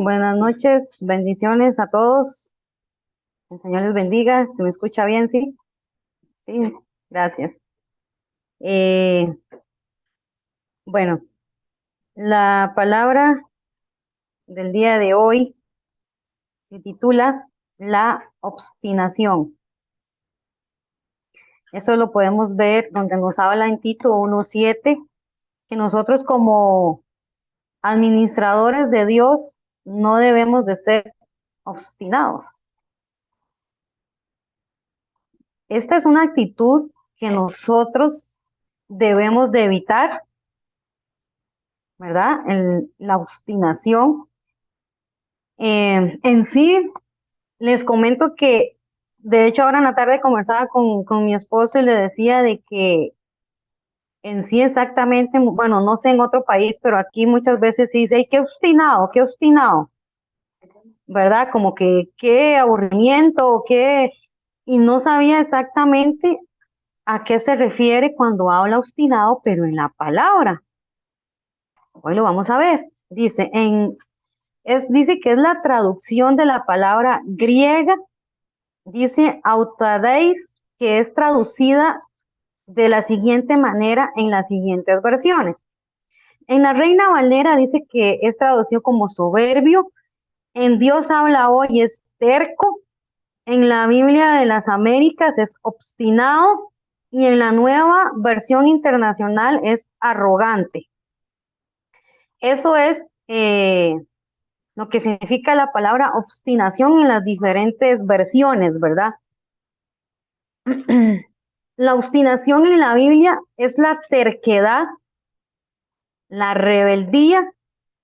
Buenas noches, bendiciones a todos. El Señor les bendiga. ¿Se me escucha bien? Sí, sí, gracias. Eh, bueno, la palabra del día de hoy se titula la obstinación. Eso lo podemos ver donde nos habla en Tito 1:7, que nosotros como administradores de Dios no debemos de ser obstinados. Esta es una actitud que nosotros debemos de evitar, ¿verdad? La obstinación. En sí, les comento que, de hecho, ahora en la tarde conversaba con mi esposo y le decía de que en sí exactamente, bueno, no sé en otro país, pero aquí muchas veces se dice, "Ay, qué obstinado, ¿verdad? Como que qué aburrimiento, qué... Y no sabía exactamente a qué se refiere cuando habla obstinado, pero en la palabra. Hoy lo vamos a ver. Dice que es la traducción de la palabra griega, dice autadeis, que es traducida de la siguiente manera en las siguientes versiones. En la Reina Valera dice que es traducido como soberbio, en Dios habla hoy es terco, en la Biblia de las Américas es obstinado y en la nueva versión internacional es arrogante. Eso es lo que significa la palabra obstinación en las diferentes versiones, ¿verdad? La obstinación en la Biblia es la terquedad, la rebeldía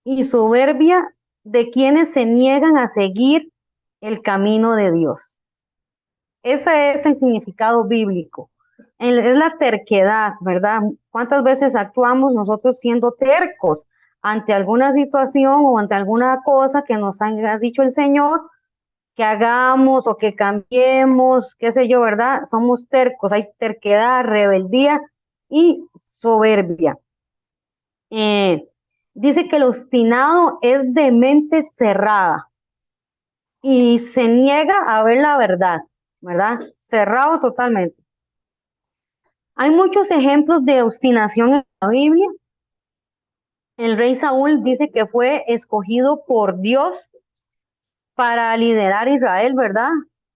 y soberbia de quienes se niegan a seguir el camino de Dios. Ese es el significado bíblico. Es la terquedad, ¿verdad? ¿Cuántas veces actuamos nosotros siendo tercos ante alguna situación o ante alguna cosa que nos ha dicho el Señor que hagamos o que cambiemos, qué sé yo, ¿verdad? Somos tercos, hay terquedad, rebeldía y soberbia. Dice que el obstinado es de mente cerrada y se niega a ver la verdad, ¿verdad? Cerrado totalmente. Hay muchos ejemplos de obstinación en la Biblia. El rey Saúl dice que fue escogido por Dios para liderar Israel, ¿verdad?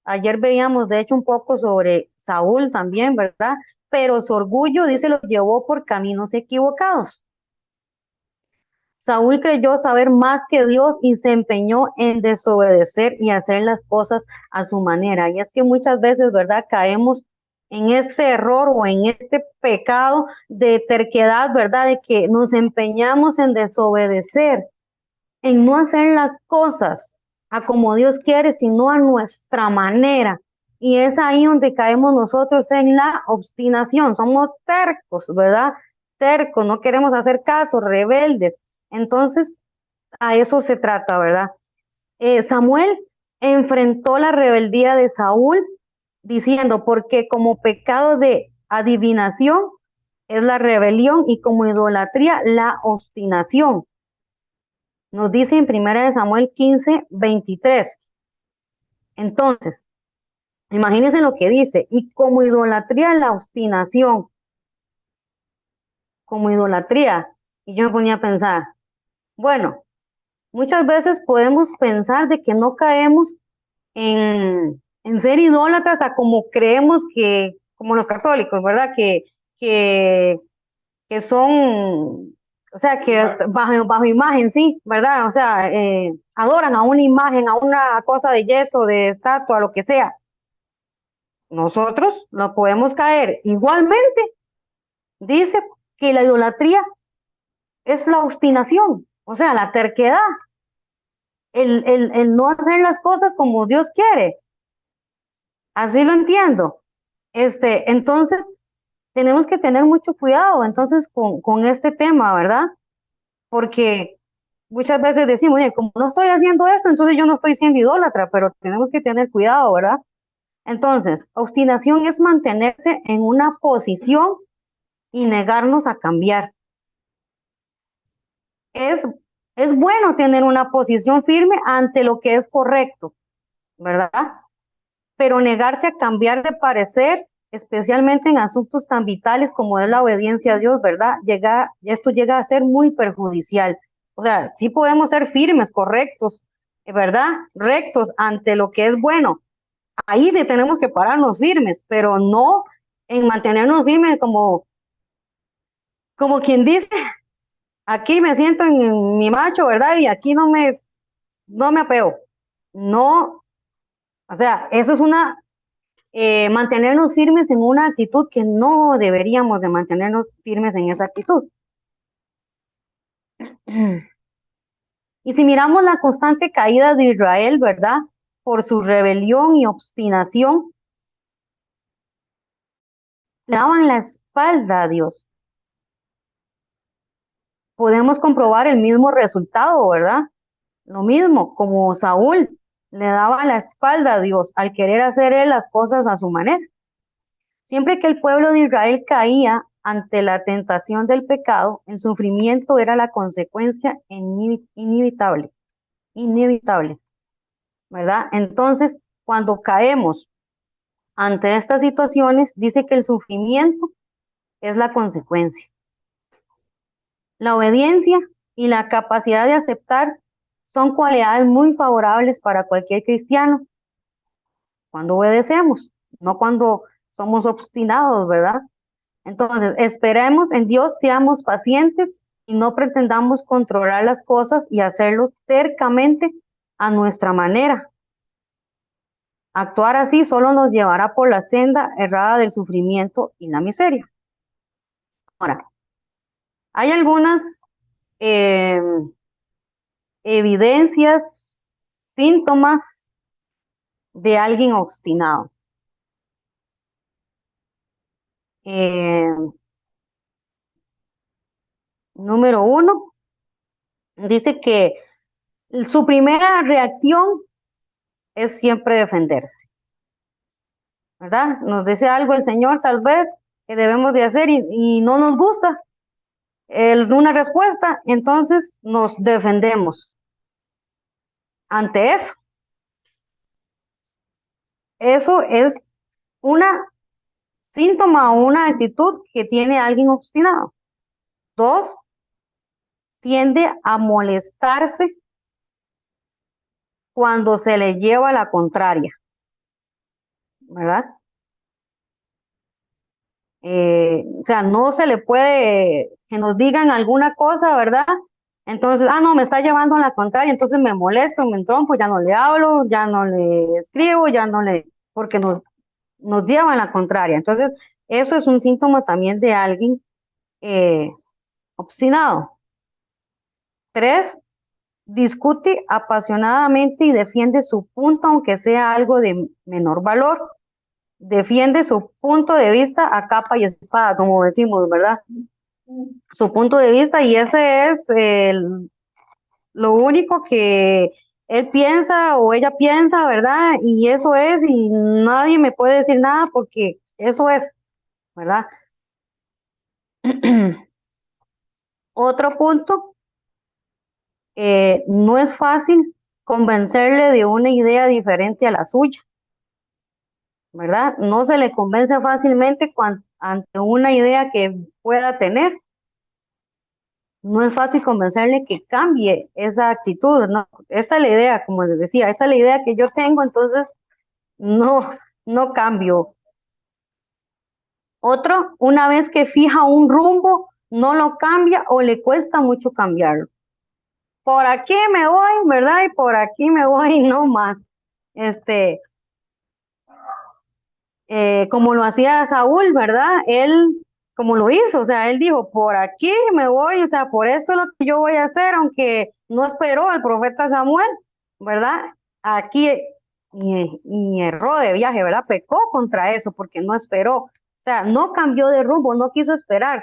Ayer veíamos, de hecho, un poco sobre Saúl también, ¿verdad? Pero su orgullo, dice, lo llevó por caminos equivocados. Saúl creyó saber más que Dios y se empeñó en desobedecer y hacer las cosas a su manera. Y es que muchas veces, ¿verdad? Caemos en este error o en este pecado de terquedad, ¿verdad? De que nos empeñamos en desobedecer, en no hacer las cosas a como Dios quiere, sino a nuestra manera. Y es ahí donde caemos nosotros en la obstinación. Somos tercos, ¿verdad? Tercos, no queremos hacer caso, rebeldes. Entonces, a eso se trata, ¿verdad? Samuel enfrentó la rebeldía de Saúl diciendo, porque como pecado de adivinación es la rebelión y como idolatría la obstinación. Nos dice en 1 Samuel 15:23. Entonces, imagínense lo que dice, y como idolatría la obstinación, como idolatría. Y yo me ponía a pensar, bueno, muchas veces podemos pensar de que no caemos en ser idólatras a como creemos que, como los católicos, ¿verdad? Que, que son, o sea, que bajo imagen, sí, ¿verdad? O sea, adoran a una imagen, a una cosa de yeso, de estatua, lo que sea. Nosotros no podemos caer. Igualmente, dice que la idolatría es la obstinación, o sea, la terquedad, el no hacer las cosas como Dios quiere. Así lo entiendo. Entonces, tenemos que tener mucho cuidado entonces con este tema, ¿verdad? Porque muchas veces decimos, oye, como no estoy haciendo esto, entonces yo no estoy siendo idólatra, pero tenemos que tener cuidado, ¿verdad? Entonces, obstinación es mantenerse en una posición y negarnos a cambiar. Es Es bueno tener una posición firme ante lo que es correcto, ¿verdad? Pero negarse a cambiar de parecer, especialmente en asuntos tan vitales como es la obediencia a Dios, ¿verdad? Esto llega a ser muy perjudicial. O sea, sí podemos ser firmes, correctos, ¿verdad? Rectos ante lo que es bueno. Ahí tenemos que pararnos firmes, pero no en mantenernos firmes como quien dice, aquí me siento en mi macho, ¿verdad? Y aquí no me apeo. No, o sea, eso es mantenernos firmes en una actitud que no deberíamos de mantenernos firmes en esa actitud. Y si miramos la constante caída de Israel, ¿verdad? Por su rebelión y obstinación, le daban la espalda a Dios. Podemos comprobar el mismo resultado, ¿verdad? Lo mismo, como Saúl le daba la espalda a Dios al querer hacer él las cosas a su manera. Siempre que el pueblo de Israel caía ante la tentación del pecado, el sufrimiento era la consecuencia inevitable, ¿verdad? Entonces, cuando caemos ante estas situaciones, dice que el sufrimiento es la consecuencia. La obediencia y la capacidad de aceptar son cualidades muy favorables para cualquier cristiano cuando obedecemos, no cuando somos obstinados, ¿verdad? Entonces, esperemos en Dios, seamos pacientes y no pretendamos controlar las cosas y hacerlo tercamente a nuestra manera. Actuar así solo nos llevará por la senda errada del sufrimiento y la miseria. Ahora, hay algunas eh, evidencias, síntomas de alguien obstinado. Eh, Número uno, dice que su primera reacción es siempre defenderse, ¿verdad? Nos dice algo el Señor tal vez que debemos de hacer y no nos gusta una respuesta, entonces nos defendemos ante eso. Eso es una síntoma o una actitud que tiene alguien obstinado. Dos, tiende a molestarse cuando se le lleva la contraria, ¿verdad? O sea, no se le puede que nos digan alguna cosa, ¿verdad? Entonces, no, me está llevando a la contraria, entonces me molesto, me entrompo, ya no le hablo, ya no le escribo, ya no le, porque nos lleva a la contraria. Entonces, eso es un síntoma también de alguien eh, obstinado. Tres, discute apasionadamente y defiende su punto, aunque sea algo de menor valor. Defiende su punto de vista a capa y espada, como decimos, ¿verdad? Su punto de vista y ese es lo único que él piensa o ella piensa, ¿verdad? Y eso es, y nadie me puede decir nada porque eso es, ¿verdad? Otro punto, no es fácil convencerle de una idea diferente a la suya, ¿verdad? No se le convence fácilmente ante una idea que pueda tener. No es fácil convencerle que cambie esa actitud, ¿no? Esta es la idea, como les decía, esa es la idea que yo tengo, entonces no cambio. Otro, una vez que fija un rumbo, no lo cambia o le cuesta mucho cambiarlo. Por aquí me voy, ¿verdad? Y por aquí me voy, no más. Este, como lo hacía Saúl, ¿verdad? Él, como lo hizo, o sea, él dijo, por aquí me voy, o sea, por esto es lo que yo voy a hacer, aunque no esperó al profeta Samuel, ¿verdad? Aquí y erró de viaje, ¿verdad? Pecó contra eso porque no esperó, o sea, no cambió de rumbo, no quiso esperar.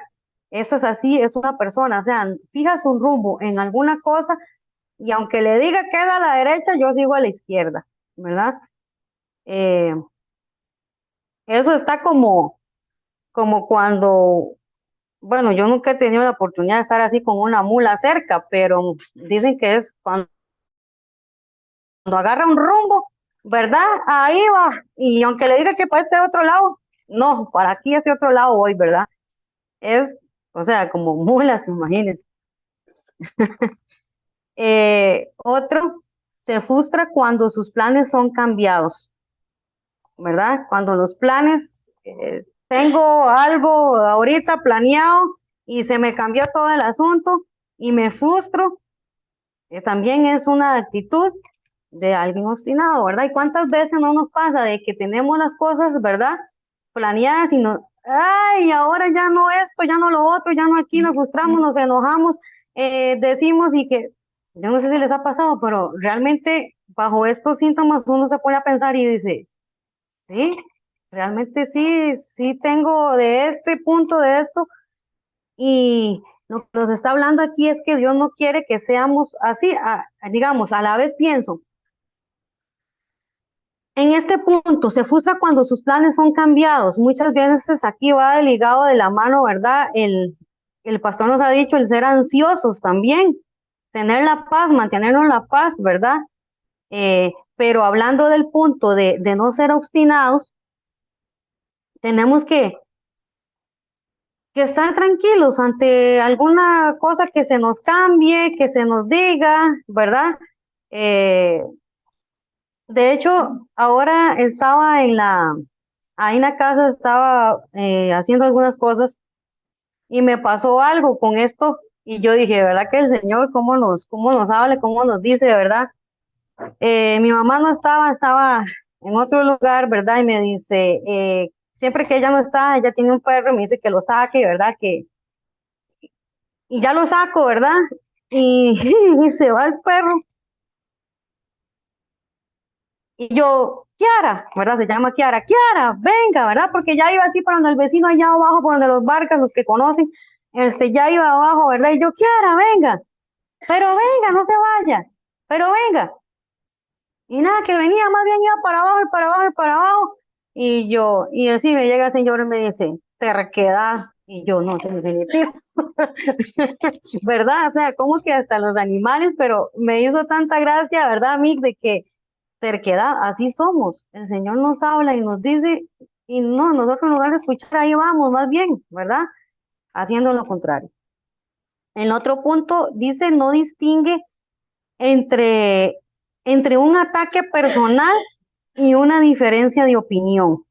Eso es así, es una persona, o sea, fijas un rumbo en alguna cosa y aunque le diga queda a la derecha, yo sigo a la izquierda, ¿verdad? Eh, Eso está como cuando bueno, yo nunca he tenido la oportunidad de estar así con una mula cerca, pero dicen que es cuando agarra un rumbo, ¿verdad? Ahí va. Y aunque le diga que para este otro lado, no, para aquí, este otro lado voy, ¿verdad? Es, o sea, como mulas, imagínense. Otro, se frustra cuando sus planes son cambiados, ¿verdad? Cuando los planes, tengo algo ahorita planeado y se me cambió todo el asunto y me frustro, también es una actitud de alguien obstinado, ¿verdad? ¿Y cuántas veces no nos pasa de que tenemos las cosas, ¿verdad? Planeadas y no, ay, ahora ya no esto, ya no lo otro, ya no aquí, nos frustramos, nos enojamos, decimos y que, yo no sé si les ha pasado, pero realmente bajo estos síntomas uno se pone a pensar y dice, sí, realmente sí, sí tengo de este punto de esto y lo que nos está hablando aquí es que Dios no quiere que seamos así, digamos, a la vez pienso. En este punto se frustra cuando sus planes son cambiados. Muchas veces aquí va ligado de la mano, ¿verdad? El pastor nos ha dicho el ser ansiosos también, tener la paz, mantenernos la paz, ¿verdad? Pero hablando del punto de no ser obstinados, tenemos que estar tranquilos ante alguna cosa que se nos cambie, que se nos diga, ¿verdad? Eh, de hecho, ahora estaba ahí en la casa estaba haciendo algunas cosas y me pasó algo con esto y yo dije, ¿verdad que el Señor cómo nos habla, cómo nos dice, ¿verdad? Mi mamá no estaba, estaba en otro lugar, ¿verdad? Y me dice, siempre que ella no está, ella tiene un perro, me dice que lo saque, ¿verdad? Y ya lo saco, ¿verdad? Y, y se va el perro. Y yo, Kiara, ¿verdad? Se llama Kiara, Kiara, venga, ¿verdad? Porque ya iba así para donde el vecino allá abajo, por donde los barcas, los que conocen, ya iba abajo, ¿verdad? Y yo, Kiara, venga, pero venga, no se vaya, pero venga. Y nada, que venía, más bien iba para abajo y para abajo y para abajo. Y yo, y así me llega el señor y me dice, terquedad. Y yo, no sé, definitivo. ¿Verdad? O sea, como que hasta los animales, pero me hizo tanta gracia, ¿verdad, Mick? De que terquedad, así somos. El Señor nos habla y nos dice, y no, nosotros en lugar de escuchar, ahí vamos, más bien, ¿verdad? Haciendo lo contrario. En otro punto dice, no distingue entre, entre un ataque personal y una diferencia de opinión,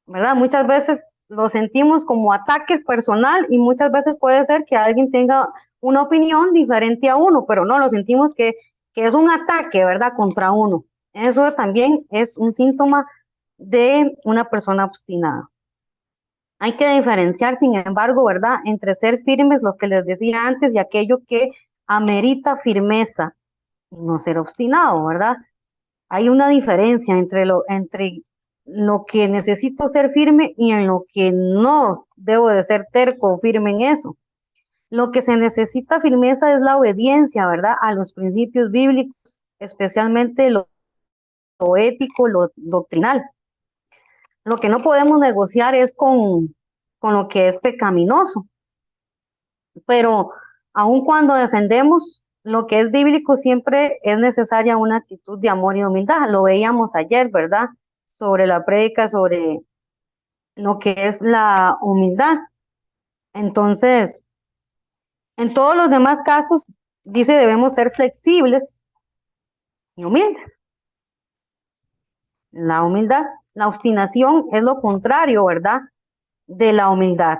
¿verdad? Muchas veces lo sentimos como ataque personal y muchas veces puede ser que alguien tenga una opinión diferente a uno, pero no, lo sentimos que es un ataque, ¿verdad? Contra uno. Eso también es un síntoma de una persona obstinada. Hay que diferenciar, sin embargo, ¿verdad? Entre ser firmes, lo que les decía antes, y aquello que amerita firmeza y no ser obstinado, ¿verdad? Hay una diferencia entre lo que necesito ser firme y en lo que no debo de ser terco o firme en eso. Lo que se necesita firmeza es la obediencia, ¿verdad? A los principios bíblicos, especialmente lo ético, lo doctrinal. Lo que no podemos negociar es con lo que es pecaminoso, pero aun cuando defendemos lo que es bíblico, siempre es necesaria una actitud de amor y humildad. Lo veíamos ayer, ¿verdad? Sobre la prédica, sobre lo que es la humildad. Entonces, en todos los demás casos, dice, debemos ser flexibles y humildes. La humildad, la obstinación es lo contrario, ¿verdad? De la humildad.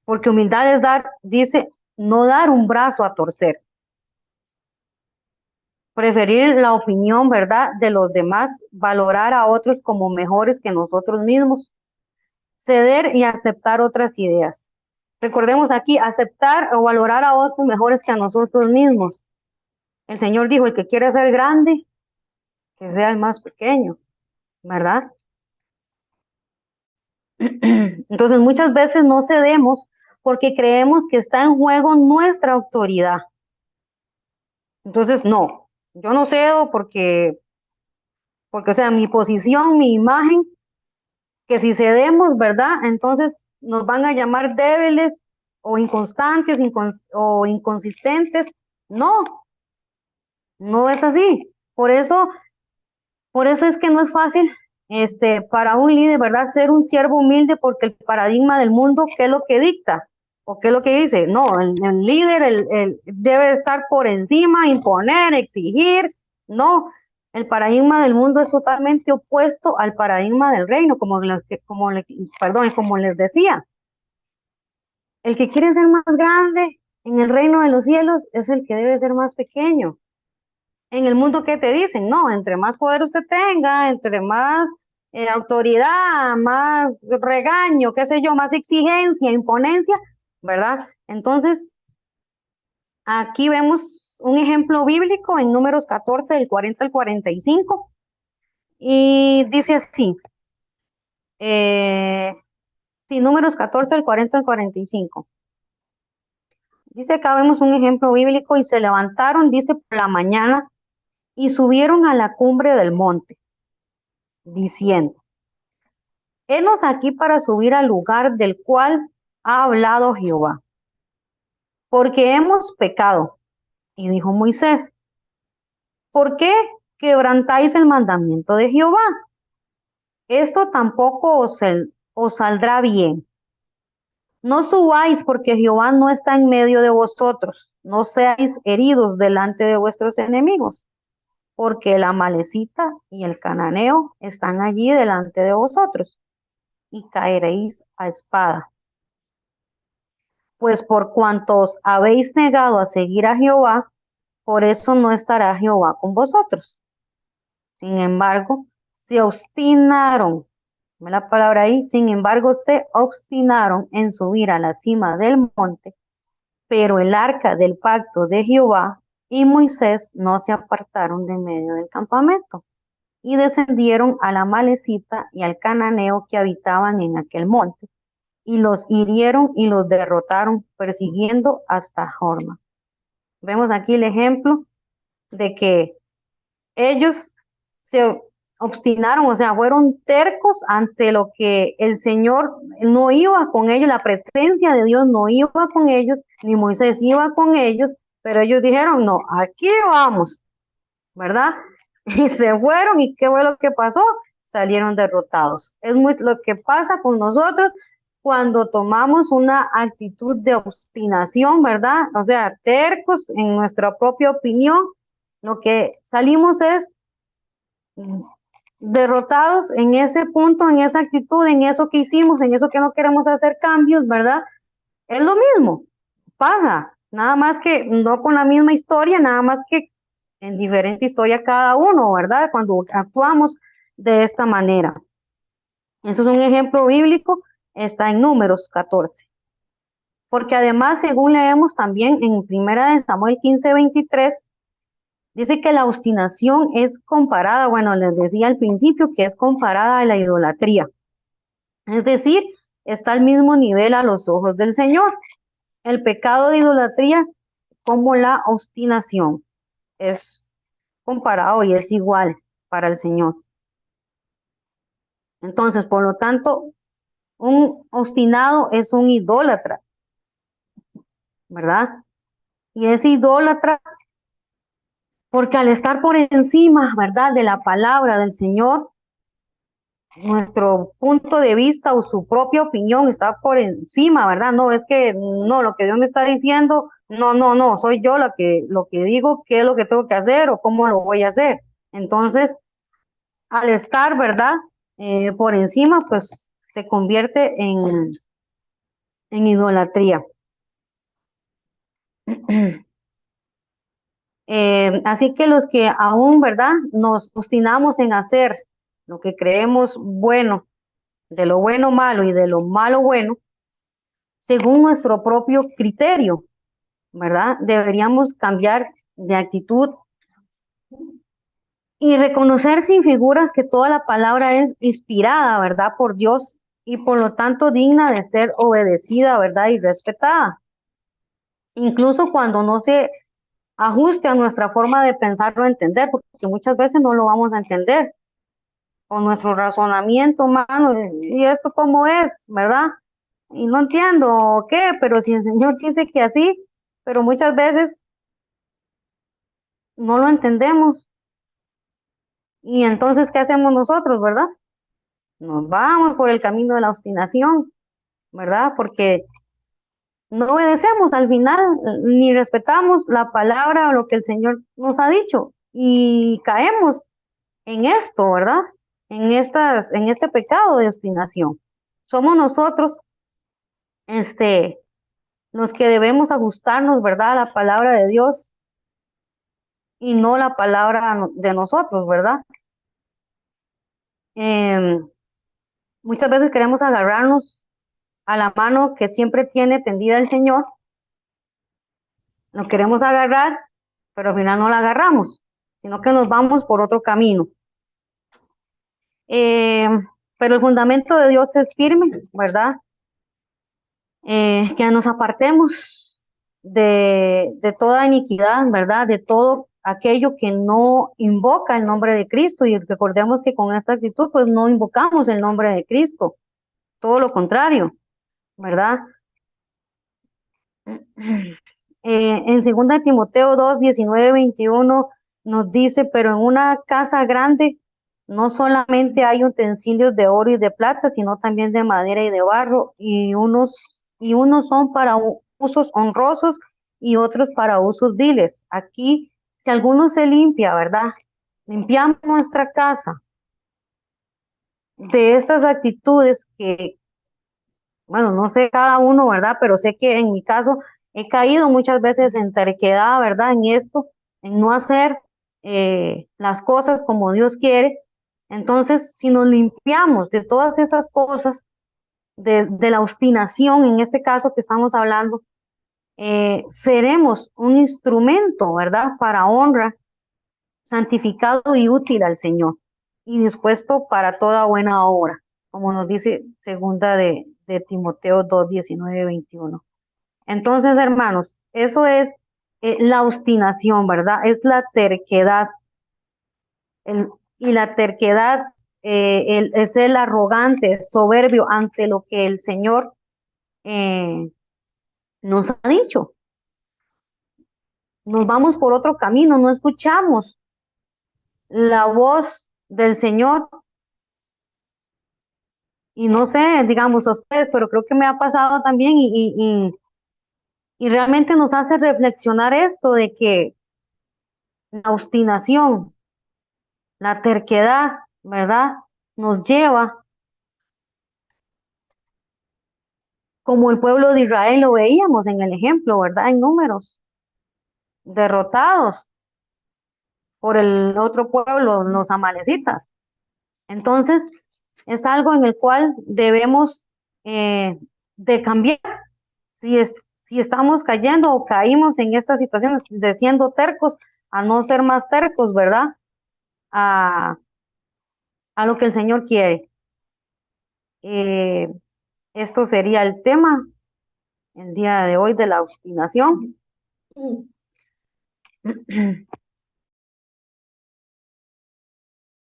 Porque humildad es dar, dice, no dar un brazo a torcer. Preferir la opinión, ¿verdad?, de los demás, valorar a otros como mejores que nosotros mismos, ceder y aceptar otras ideas. Recordemos aquí, aceptar o valorar a otros mejores que a nosotros mismos. El Señor dijo, el que quiere ser grande, que sea el más pequeño, ¿verdad? Entonces muchas veces no cedemos porque creemos que está en juego nuestra autoridad. Entonces, no, yo no cedo porque, o sea, mi posición, mi imagen, que si cedemos, ¿verdad? Entonces nos van a llamar débiles o inconstantes o inconsistentes. No, no es así. Por eso es que no es fácil para un líder, ¿verdad? Ser un siervo humilde, porque el paradigma del mundo, ¿qué es lo que dicta? ¿O qué es lo que dice? No, el líder debe estar por encima, imponer, exigir. No, el paradigma del mundo es totalmente opuesto al paradigma del reino, como les decía. El que quiere ser más grande en el reino de los cielos es el que debe ser más pequeño. En el mundo, ¿qué te dicen? No, entre más poder usted tenga, entre más autoridad, más regaño, qué sé yo, más exigencia, imponencia, ¿verdad? Entonces, aquí vemos un ejemplo bíblico en Números 14, del 40 al 45, y dice así, eh, sí, Números 14, del 40 al 45. Dice, acá vemos un ejemplo bíblico: y se levantaron, dice, por la mañana y subieron a la cumbre del monte, diciendo: Henos aquí para subir al lugar del cual ha hablado Jehová, porque hemos pecado. Y dijo Moisés: ¿por qué quebrantáis el mandamiento de Jehová? Esto tampoco os saldrá bien. No subáis, porque Jehová no está en medio de vosotros. No seáis heridos delante de vuestros enemigos, porque el amalecita y el cananeo están allí delante de vosotros, y caeréis a espada. Pues por cuanto os habéis negado a seguir a Jehová, por eso no estará Jehová con vosotros. Sin embargo, se obstinaron, ve la palabra ahí, sin embargo, se obstinaron en subir a la cima del monte, pero el arca del pacto de Jehová y Moisés no se apartaron de medio del campamento, y descendieron a la Amalecita y al cananeo que habitaban en aquel monte, y los hirieron y los derrotaron, persiguiendo hasta Horma. Vemos aquí el ejemplo de que ellos se obstinaron, o sea, fueron tercos ante lo que el Señor no iba con ellos, la presencia de Dios no iba con ellos, ni Moisés iba con ellos, pero ellos dijeron: no, aquí vamos, ¿verdad? Y se fueron, ¿y qué fue lo que pasó? Salieron derrotados. Es muy lo que pasa con nosotros cuando tomamos una actitud de obstinación, ¿verdad? O sea, tercos en nuestra propia opinión. Lo que salimos es derrotados en ese punto, en esa actitud, en eso que hicimos, en eso que no queremos hacer cambios, ¿verdad? Es lo mismo, pasa, nada más que no con la misma historia, nada más que en diferente historia cada uno, ¿verdad? Cuando actuamos de esta manera. Eso es un ejemplo bíblico, está en Números 14. Porque además, según leemos también en Primera de Samuel 15:23, dice que la obstinación es comparada, bueno, les decía al principio que es comparada a la idolatría. Es decir, está al mismo nivel a los ojos del Señor. El pecado de idolatría como la obstinación es comparado y es igual para el Señor. Entonces, por lo tanto, un obstinado es un idólatra, ¿verdad? Y es idólatra porque al estar por encima, ¿verdad?, de la palabra del Señor, nuestro punto de vista o su propia opinión está por encima, ¿verdad? No, es que no, lo que Dios me está diciendo, no, no, no, soy yo lo que digo, qué es lo que tengo que hacer o cómo lo voy a hacer. Entonces, al estar, ¿verdad? Por encima, pues se convierte en idolatría. Así que los que aún, ¿verdad? Nos obstinamos en hacer lo que creemos bueno, de lo bueno malo y de lo malo bueno, según nuestro propio criterio, ¿verdad? Deberíamos cambiar de actitud y reconocer sin figuras que toda la palabra es inspirada, ¿verdad? Por Dios, y por lo tanto digna de ser obedecida, ¿verdad? Y respetada. Incluso cuando no se ajuste a nuestra forma de pensar o entender, porque muchas veces no lo vamos a entender, o nuestro razonamiento humano, y esto cómo es, ¿verdad? y no entiendo qué, pero si el Señor dice que así, pero muchas veces no lo entendemos. Y entonces, ¿qué hacemos nosotros, verdad? Nos vamos por el camino de la obstinación, ¿verdad? Porque no obedecemos al final, ni respetamos la palabra o lo que el Señor nos ha dicho. Y caemos en esto, ¿verdad? En este pecado de obstinación. Somos nosotros, este, los que debemos ajustarnos, ¿verdad? A la palabra de Dios y no la palabra de nosotros, ¿verdad? Em, Muchas veces queremos agarrarnos a la mano que siempre tiene tendida el Señor, lo queremos agarrar, pero al final no la agarramos, sino que nos vamos por otro camino. Pero el fundamento de Dios es firme, ¿verdad? Que nos apartemos de toda iniquidad, ¿verdad? De todo aquello que no invoca el nombre de Cristo. Y recordemos que con esta actitud, pues no invocamos el nombre de Cristo, todo lo contrario, ¿verdad? En 2 Timoteo 2, 19, 21 nos dice, pero en una casa grande no solamente hay utensilios de oro y de plata, sino también de madera y de barro, y unos son para usos honrosos y otros para usos viles. Aquí, si alguno se limpia, ¿verdad? Limpiamos nuestra casa de estas actitudes que, bueno, no sé cada uno, ¿verdad? Pero sé que en mi caso he caído muchas veces en terquedad, ¿verdad? En esto, en no hacer las cosas como Dios quiere. Entonces, si nos limpiamos de todas esas cosas, de la obstinación, en este caso que estamos hablando, seremos un instrumento, ¿verdad? Para honra, santificado y útil al Señor y dispuesto para toda buena obra, como nos dice segunda de Timoteo 2, 19, 21. Entonces, hermanos, eso es la obstinación, ¿verdad? Es la terquedad. el- y la terquedad es el arrogante, soberbio ante lo que el Señor eh, nos ha dicho. Nos vamos por otro camino, no escuchamos la voz del Señor. Y no sé, digamos a ustedes, pero creo que me ha pasado también y realmente nos hace reflexionar esto de que la obstinación, la terquedad, ¿verdad? Nos lleva, como el pueblo de Israel lo veíamos en el ejemplo, ¿verdad? En Números, derrotados por el otro pueblo, los amalecitas. Entonces, es algo en el cual debemos de cambiar. Si estamos cayendo o caímos en estas situaciones de siendo tercos, a no ser más tercos, ¿verdad? A, a lo que el Señor quiere. Eh, Esto sería el tema el día de hoy de la obstinación.